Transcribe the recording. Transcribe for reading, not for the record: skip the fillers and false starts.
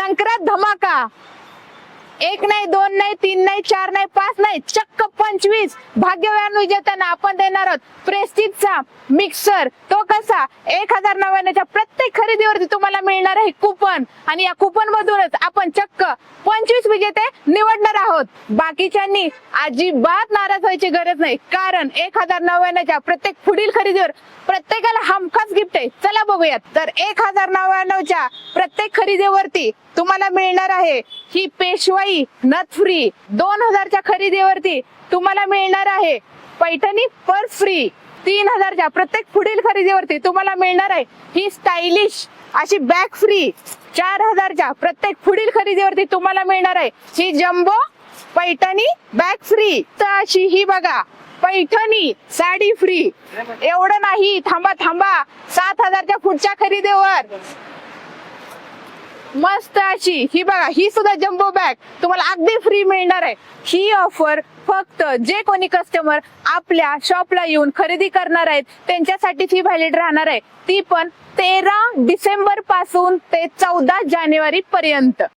संक्रांत धमाका, 1 नाही 2 नाही 3 नाही 4 नाही 5 नाही चक्क 25 भाग्यवान विजेत्यांना आपण देणार आहोत प्रेस्टिजचा मिक्सर। तो कसा 1099च्या प्रत्येक खरेदीवरती तुम्हाला मिळणार आहे कुपन आणि या कुपन मधूनच आपण चक्क 25 विजेते निवडणार आहोत। बाकीच्यांनी अजिबात नाराज व्हायची गरज नाही, कारण 1099च्या प्रत्येक पुढील खरेदीवर प्रत्येकाला हमखास गिफ्ट आहे। चला बघूयात। तर 1099च्या प्रत्येक खरेदीवरती तुम्हाला मिळणार आहे ही पेशवाई नथ फ्री। 2000च्या खरेदीवरती तुम्हाला मिळणार आहे पैठणी पर्स फ्री। 3000च्या प्रत्येक पुढील खरेदीवरती तुम्हाला मिळणार आहे ही स्टायलिश अशी बॅग फ्री। 4000च्या प्रत्येक पुढील खरेदीवरती तुम्हाला मिळणार आहे ही जम्बो पैठणी बॅग फ्री। तर अशी ही बघा पैठणी साडी फ्री। एवढं नाही, थांबा थांबा, 7000च्या पुढच्या खरेदीवर मस्त अशी ही बघा ही सुद्धा जम्बो बॅग तुम्हाला अगदी फ्री मिळणार आहे। ही ऑफर फक्त जे कोणी कस्टमर आपल्या शॉपला येऊन खरेदी करणार आहेत त्यांच्यासाठीच ही व्हॅलिड राहणार आहे, ती पण 13 डिसेंबर पासून ते 14 जानेवारी पर्यंत।